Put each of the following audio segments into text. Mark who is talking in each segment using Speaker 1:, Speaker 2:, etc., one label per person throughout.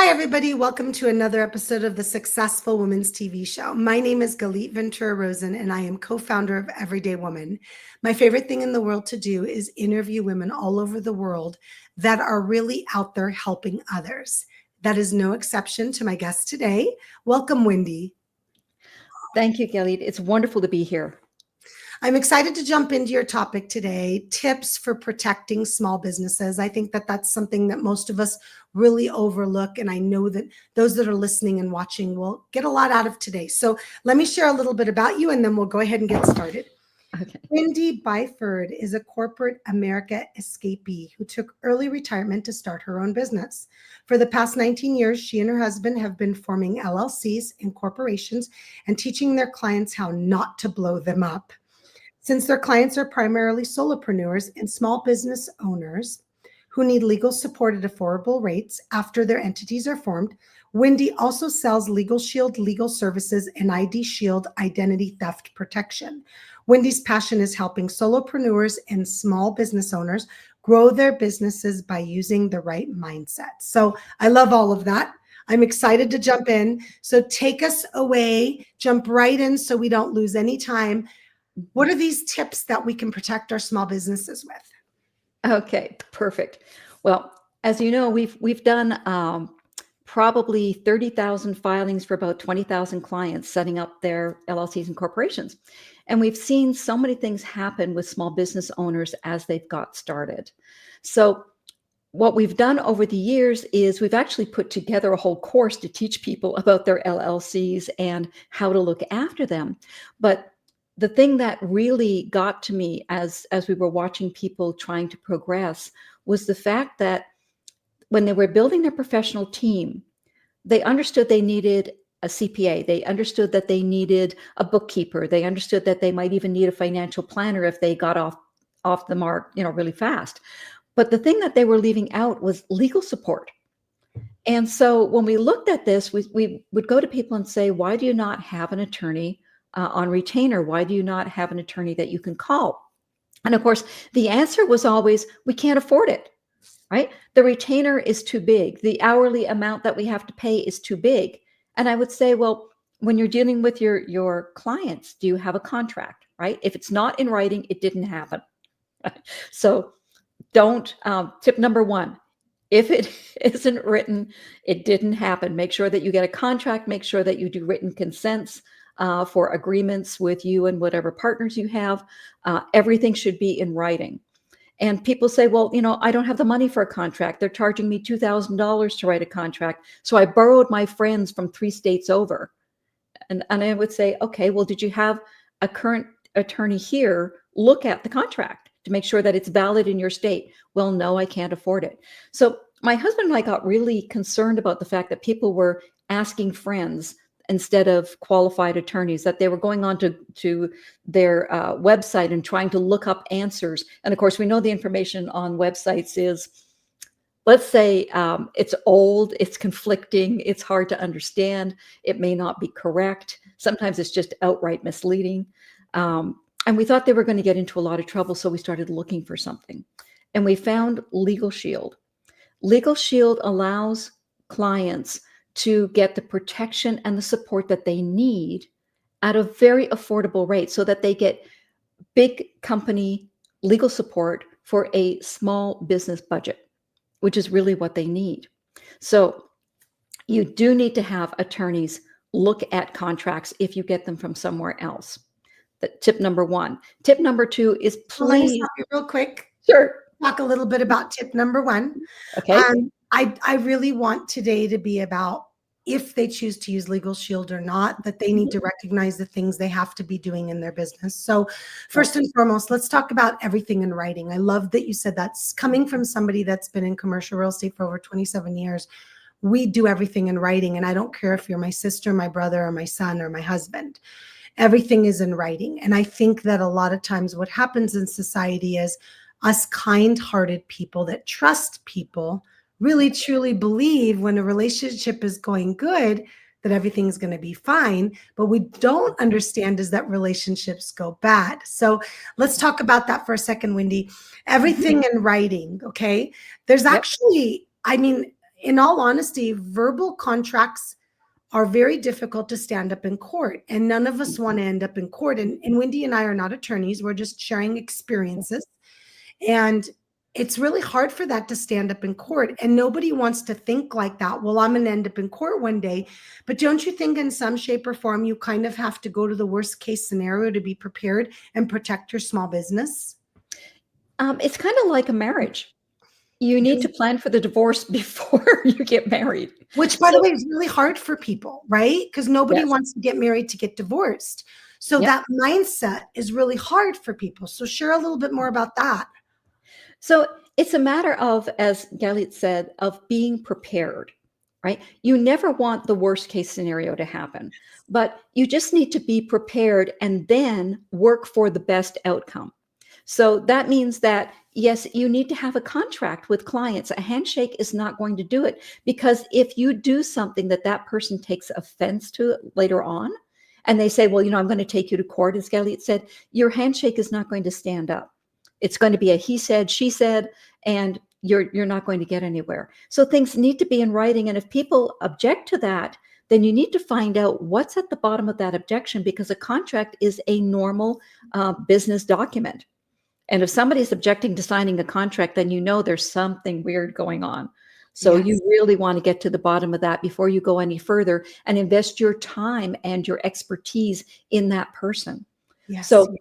Speaker 1: Hi, everybody. Welcome to another episode of the Successful Women's TV show. My name is Galit Ventura Rosen, and I am co-founder of Everyday Woman. My favorite thing in the world to do is interview women all over the world that are really out there helping others. That is no exception to my guest today. Welcome, Wendy.
Speaker 2: Thank you, Galit. It's wonderful to be here.
Speaker 1: I'm excited to jump into your topic today, tips for protecting small businesses. I think that that's something that most of us really overlook. And I know that those that are listening and watching will get a lot out of today. So let me share a little bit about you and then we'll go ahead and get started.
Speaker 2: Okay.
Speaker 1: Wendy Byford is a corporate America escapee who took early retirement to start her own business. For the past 19 years, she and her husband have been forming LLCs and corporations and teaching their clients how not to blow them up. Since their clients are primarily solopreneurs and small business owners who need legal support at affordable rates after their entities are formed, Wendy also sells LegalShield legal services and IDShield identity theft protection. Wendy's passion is helping solopreneurs and small business owners grow their businesses by using the right mindset. So I love all of that. I'm excited to jump in. So take us away, jump right in so we don't lose any time. What are these tips that we can protect our small businesses with?
Speaker 2: Okay, perfect. Well, as you know, we've done probably 30,000 filings for about 20,000 clients setting up their LLCs and corporations. And we've seen so many things happen with small business owners as they've got started. So what we've done over the years is we've actually put together a whole course to teach people about their LLCs and how to look after them. But the thing that really got to me as we were watching people trying to progress was the fact that when they were building their professional team, they understood they needed a CPA. They understood that they needed a bookkeeper. They understood that they might even need a financial planner if they got off the mark, really fast. But the thing that they were leaving out was legal support. And so when we looked at this, we would go to people and say, why do you not have an attorney on retainer? Why do you not have an attorney that you can call? And of course, the answer was always, we can't afford it, right? The retainer is too big. The hourly amount that we have to pay is too big. And I would say, well, when you're dealing with your clients, do you have a contract, right? If it's not in writing, it didn't happen. So don't, tip number one, if it isn't written, it didn't happen. Make sure that you get a contract, make sure that you do written consents for agreements with you and whatever partners you have. Everything should be in writing. And people say, well, I don't have the money for a contract. They're charging me $2,000 to write a contract. So I borrowed my friends from 3 states over. And I would say, okay, well, did you have a current attorney here look at the contract to make sure that it's valid in your state? Well, no, I can't afford it. So my husband and I got really concerned about the fact that people were asking friends instead of qualified attorneys, that they were going on to their website and trying to look up answers. And of course, we know the information on websites is, let's say it's old, it's conflicting, it's hard to understand, it may not be correct. Sometimes it's just outright misleading. And we thought they were going to get into a lot of trouble, so we started looking for something. And we found LegalShield. LegalShield allows clients to get the protection and the support that they need at a very affordable rate so that they get big company legal support for a small business budget, which is really what they need. So you do need to have attorneys look at contracts if you get them from somewhere else. Tip number one. Tip number two is please.
Speaker 1: Let me stop you real quick.
Speaker 2: Sure.
Speaker 1: Talk a little bit about tip number one.
Speaker 2: Okay.
Speaker 1: I really want today to be about if they choose to use LegalShield or not, that they need to recognize the things they have to be doing in their business. So first and foremost, let's talk about everything in writing. I love that you said that's coming from somebody that's been in commercial real estate for over 27 years. We do everything in writing, and I don't care if you're my sister, my brother, or my son, or my husband. Everything is in writing. And I think that a lot of times what happens in society is us kind-hearted people that trust people really truly believe when a relationship is going good that everything is going to be fine. But we don't understand is that relationships go bad. So let's talk about that for a second, Wendy. Everything in writing, okay? There's actually, I mean, in all honesty, verbal contracts are very difficult to stand up in court, and none of us want to end up in court. And Wendy and I are not attorneys. We're just sharing experiences. And it's really hard for that to stand up in court. And nobody wants to think like that. Well, I'm going to end up in court one day. But don't you think in some shape or form, you kind of have to go to the worst case scenario to be prepared and protect your small business?
Speaker 2: It's kind of like a marriage. You need to plan for the divorce before you get married.
Speaker 1: Which, by the way, is really hard for people, right? Because nobody wants to get married to get divorced. So that mindset is really hard for people. So share a little bit more about that.
Speaker 2: So it's a matter of, as Galit said, of being prepared, right? You never want the worst case scenario to happen, but you just need to be prepared and then work for the best outcome. So that means that, yes, you need to have a contract with clients. A handshake is not going to do it, because if you do something that that person takes offense to later on, and they say, well, I'm going to take you to court, as Galit said, your handshake is not going to stand up. It's going to be a he said, she said, and you're not going to get anywhere. So things need to be in writing. And if people object to that, then you need to find out what's at the bottom of that objection, because a contract is a normal business document. And if somebody's objecting to signing a contract, then there's something weird going on. So you really want to get to the bottom of that before you go any further and invest your time and your expertise in that person. So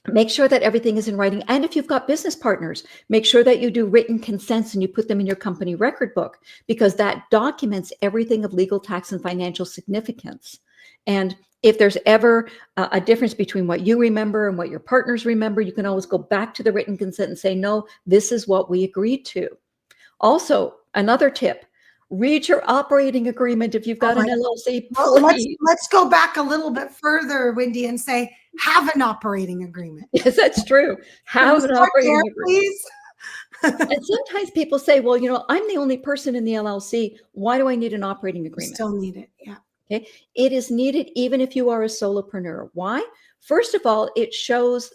Speaker 2: make sure that everything is in writing. And if you've got business partners, make sure that you do written consents and you put them in your company record book, because that documents everything of legal, tax, and financial significance. And if there's ever a difference between what you remember and what your partners remember, you can always go back to the written consent and say, no, this is what we agreed to. Also, another tip, read your operating agreement if you've got an LLC.
Speaker 1: Well, let's go back a little bit further, Wendy, and say, have an operating agreement.
Speaker 2: Yes, that's true. Have an operating agreement.
Speaker 1: Please.
Speaker 2: And sometimes people say, well, I'm the only person in the LLC. Why do I need an operating agreement?
Speaker 1: You still need it. Yeah.
Speaker 2: Okay. It is needed even if you are a solopreneur. Why? First of all, it shows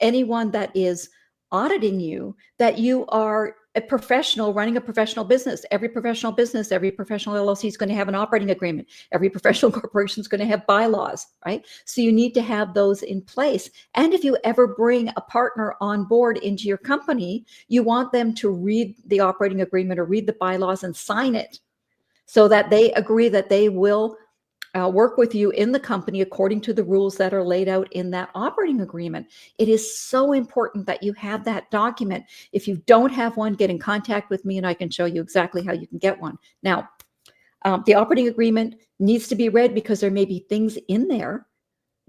Speaker 2: anyone that is auditing you that you are a professional running a professional business. Every professional business, every professional LLC is going to have an operating agreement. Every professional corporation is going to have bylaws, right? So you need to have those in place. And if you ever bring a partner on board into your company, you want them to read the operating agreement or read the bylaws and sign it, so that they agree that they will work with you in the company according to the rules that are laid out in that operating agreement. It is so important that you have that document. If you don't have one, get in contact with me and I can show you exactly how you can get one. Now, the operating agreement needs to be read because there may be things in there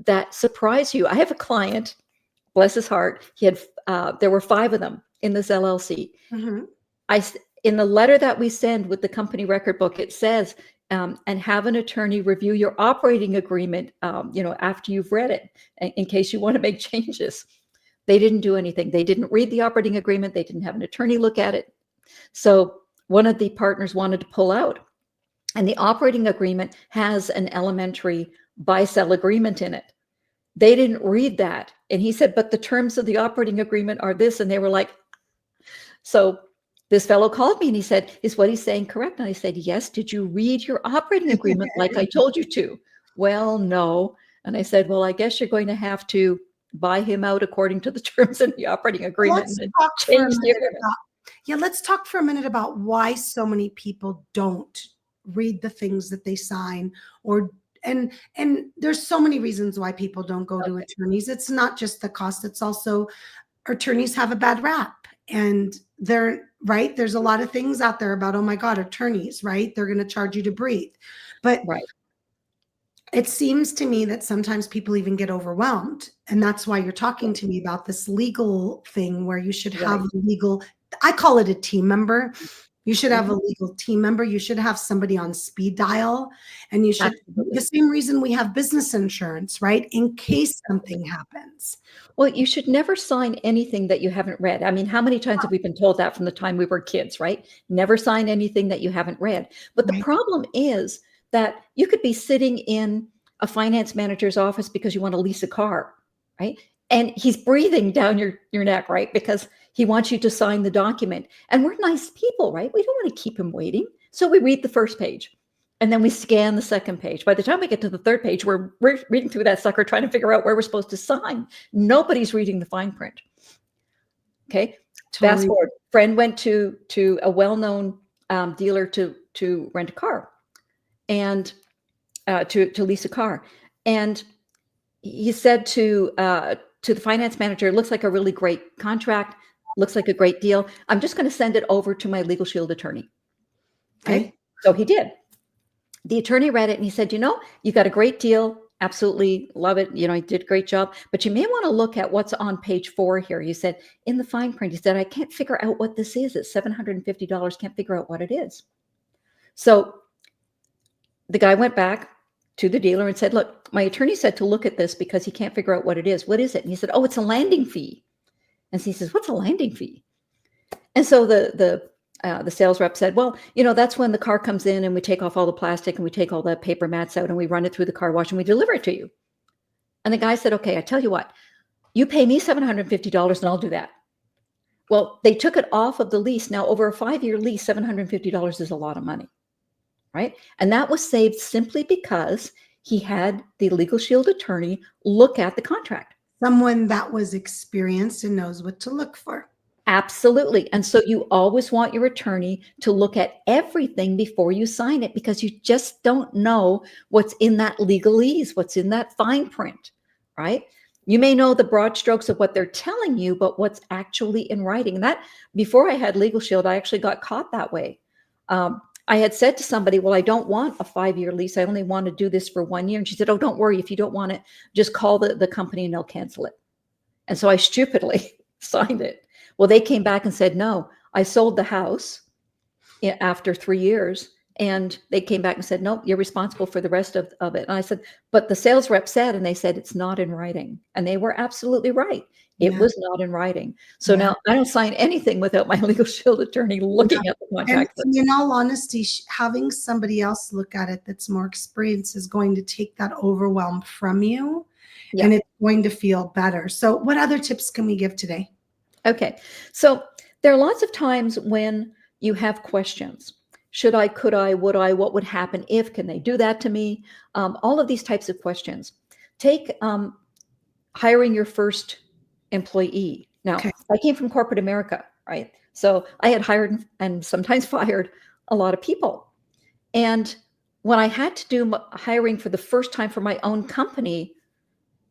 Speaker 2: that surprise you. I have a client, bless his heart, he had there were 5 of them in this LLC. Mm-hmm. In the letter that we send with the company record book, it says, and have an attorney review your operating agreement, after you've read it, in case you want to make changes. They didn't do anything. They didn't read the operating agreement. They didn't have an attorney look at it. So one of the partners wanted to pull out, and the operating agreement has an elementary buy-sell agreement in it. They didn't read that. And he said, but the terms of the operating agreement are this. And they were like, so this fellow called me and he said, is what he's saying correct? And I said, yes. Did you read your operating agreement like I told you to? Well, no. And I said, well, I guess you're going to have to buy him out according to the terms in the operating agreement.
Speaker 1: Let's talk for a minute about why so many people don't read the things that they sign, and there's so many reasons why people don't go to attorneys. It's not just the cost. It's also attorneys have a bad rap. And there's a lot of things out there about, oh my God, attorneys, right? They're going to charge you to breathe. But it seems to me that sometimes people even get overwhelmed. And that's why you're talking to me about this legal thing where you should have a legal, I call it a team member. You should have a legal team member. You should have somebody on speed dial. And you should, the same reason we have business insurance, right? In case something happens.
Speaker 2: Well, you should never sign anything that you haven't read. I mean, how many times have we been told that from the time we were kids, right? Never sign anything that you haven't read. But the problem is that you could be sitting in a finance manager's office because you want to lease a car, right? And he's breathing down your neck, right? Because he wants you to sign the document. And we're nice people, right? We don't want to keep him waiting. So we read the first page and then we scan the second page. By the time we get to the third page, we're reading through that sucker, trying to figure out where we're supposed to sign. Nobody's reading the fine print. Okay.
Speaker 1: Totally.
Speaker 2: Fast forward. Friend went to a well-known dealer to rent a car and to lease a car. And he said to the finance manager, it looks like a really great contract, looks like a great deal. I'm just going to send it over to my LegalShield attorney.
Speaker 1: Okay.
Speaker 2: Right? So he did. The attorney read it and he said, you got a great deal. Absolutely love it. You did a great job, but you may want to look at what's on page 4 here. He said, in the fine print, he said, I can't figure out what this is. It's $750. Can't figure out what it is. So the guy went back to the dealer and said, look, my attorney said to look at this because he can't figure out what it is. What is it? And he said, oh, it's a landing fee. And so he says, what's a landing fee? And so the sales rep said, well, that's when the car comes in and we take off all the plastic and we take all the paper mats out and we run it through the car wash and we deliver it to you. And the guy said, okay, I tell you what, you pay me $750 and I'll do that. Well, they took it off of the lease. Now, over a 5-year lease, $750 is a lot of money, right? And that was saved simply because he had the LegalShield attorney look at the contract.
Speaker 1: Someone that was experienced and knows what to look for.
Speaker 2: Absolutely. And so you always want your attorney to look at everything before you sign it, because you just don't know what's in that legalese, what's in that fine print, right? You may know the broad strokes of what they're telling you, but what's actually in writing. And that, before I had LegalShield, I actually got caught that way. I had said to somebody, well, I don't want a 5-year lease. I only want to do this for 1 year. And she said, oh, don't worry. If you don't want it, just call the company and they'll cancel it. And so I stupidly signed it. Well, they came back and said, no, I sold the house after 3 years. And they came back and said, no, you're responsible for the rest of it. And I said, but the sales rep said, and they said, it's not in writing. And they were absolutely right. It was not in writing. So now I don't sign anything without my LegalShield attorney looking at the contract.
Speaker 1: And in all honesty, having somebody else look at it that's more experienced is going to take that overwhelm from you, and it's going to feel better. So what other tips can we give today?
Speaker 2: Okay. So there are lots of times when you have questions. Should I, could I, would I, what would happen if, can they do that to me? All of these types of questions. Take hiring your first employee. Now, I came from corporate America, right? So I had hired and sometimes fired a lot of people. And when I had to do hiring for the first time for my own company,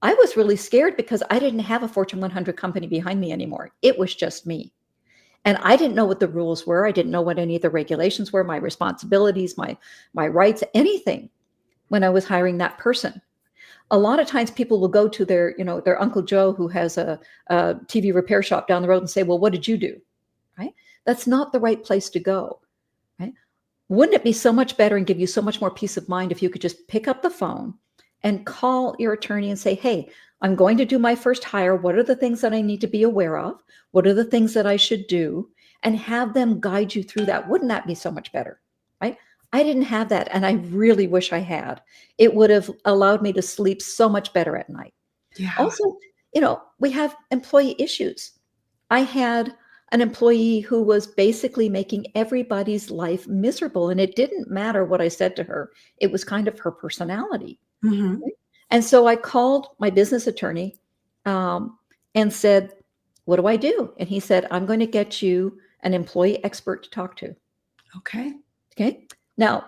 Speaker 2: I was really scared because I didn't have a Fortune 100 company behind me anymore. It was just me. And I didn't know what the rules were. I didn't know what any of the regulations were, my responsibilities, my rights, anything when I was hiring that person. A lot of times people will go to their Uncle Joe who has a TV repair shop down the road and say, well, what did you do? Right? That's not the right place to go. Right? Wouldn't it be so much better and give you so much more peace of mind if you could just pick up the phone and call your attorney and say, hey, I'm going to do my first hire. What are the things that I need to be aware of? What are the things that I should do? And have them guide you through that. Wouldn't that be so much better? Right? I didn't have that. And I really wish I had. It would have allowed me to sleep so much better at night. Yeah. Also, we have employee issues. I had an employee who was basically making everybody's life miserable. And it didn't matter what I said to her. It was kind of her personality. Mm-hmm. Right? And so I called my business attorney and said, what do I do? And he said, I'm going to get you an employee expert to talk to. Okay. Now,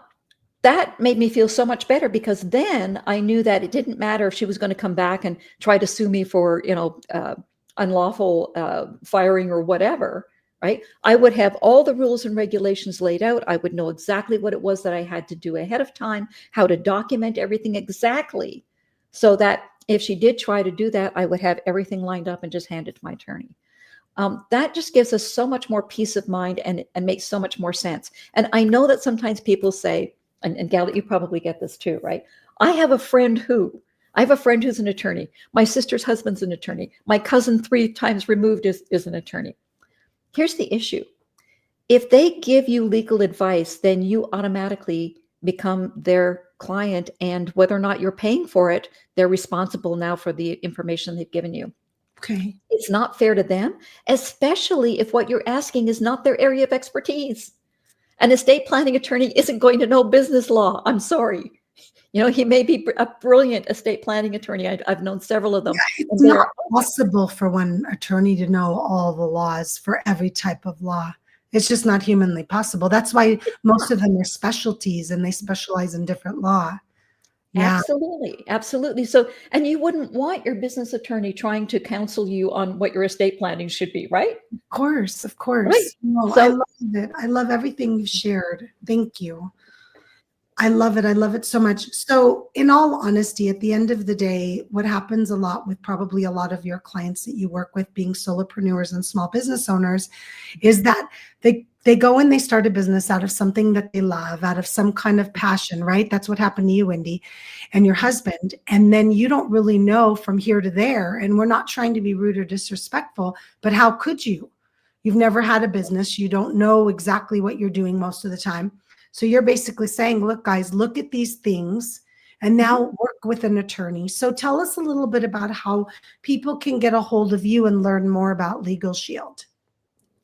Speaker 2: that made me feel so much better because then I knew that it didn't matter if she was going to come back and try to sue me for, unlawful firing or whatever, right? I would have all the rules and regulations laid out. I would know exactly what it was that I had to do ahead of time, how to document everything exactly, so that if she did try to do that, I would have everything lined up and just hand it to my attorney. That just gives us so much more peace of mind and makes so much more sense. And I know that sometimes people say, and Gallet, you probably get this too, right? I have a friend who's an attorney. My sister's husband's an attorney. My cousin 3 times removed is an attorney. Here's the issue. If they give you legal advice, then you automatically become their client. And whether or not you're paying for it, they're responsible now for the information they've given you. Okay. It's not fair to them, especially if what you're asking is not their area of expertise. An estate planning attorney isn't going to know business law. I'm sorry. You know, he may be a brilliant estate planning attorney. I've known several of them.
Speaker 1: It's
Speaker 2: And they
Speaker 1: not
Speaker 2: are
Speaker 1: possible for one attorney to know all the laws for every type of law. It's just not humanly possible. That's why most of them are specialties and they specialize in different law. Yeah,
Speaker 2: absolutely, absolutely. So, and you wouldn't want your business attorney trying to counsel you on what your estate planning should be, right?
Speaker 1: of course, of
Speaker 2: Right.
Speaker 1: course. No, I
Speaker 2: So,
Speaker 1: love it. I love everything you've shared. Thank you. I love it. I love it so much. So, in all honesty, at the end of the day, what happens a lot with probably a lot of your clients that you work with being solopreneurs and small business owners is that they go and they start a business out of something that they love, out of some kind of passion, right? That's what happened to you, Wendy, and your husband. And then you don't really know from here to there. And we're not trying to be rude or disrespectful, but how could you? You've never had a business. You don't know exactly what you're doing most of the time. So you're basically saying, look, guys, look at these things and now work with an attorney. So tell us a little bit about how people can get a hold of you and learn more about LegalShield.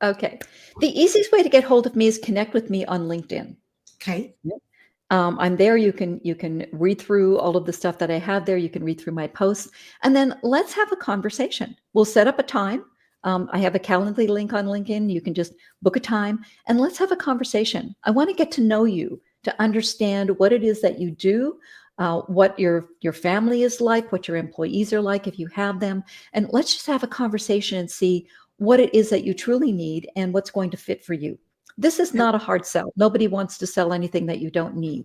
Speaker 2: okay. The easiest way to get hold of me is connect with me on LinkedIn.
Speaker 1: Okay.
Speaker 2: I'm there. You can read through all of the stuff that I have there. You can read through my posts, and then let's have a conversation. We'll set up a time. I have a Calendly link on LinkedIn. You can just book a time, and let's have a conversation. I want to get to know you, to understand what it is that you do, what your family is like, what your employees are like if you have them, and let's just have a conversation and see what it is that you truly need and what's going to fit for you. This is not a hard sell. Nobody wants to sell anything that you don't need.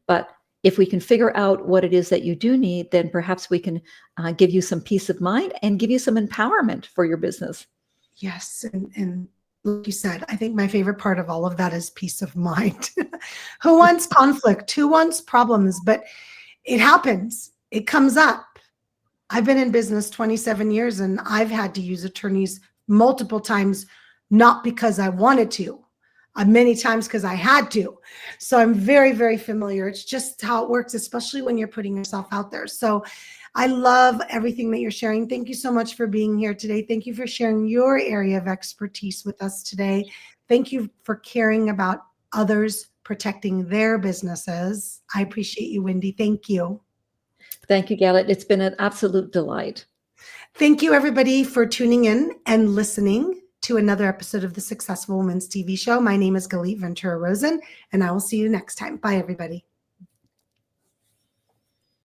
Speaker 2: But if we can figure out what it is that you do need, then perhaps we can give you some peace of mind and give you some empowerment for your business.
Speaker 1: Yes. And like you said, I think my favorite part of all of that is peace of mind. Who wants conflict? Who wants problems? But it happens. It comes up. I've been in business 27 years and I've had to use attorneys multiple times, not because I wanted to, many times because I had to. So I'm very, very familiar. It's just how it works, especially when you're putting yourself out there. So I love everything that you're sharing. Thank you so much for being here today. Thank you for sharing your area of expertise with us today. Thank you for caring about others protecting their businesses. I appreciate you, Wendy. Thank you.
Speaker 2: Thank you, Gallet. It's been an absolute delight.
Speaker 1: Thank you, everybody, for tuning in and listening to another episode of the Successful Women's TV show. My name is Galit Ventura Rosen, and I will see you next time. Bye, everybody.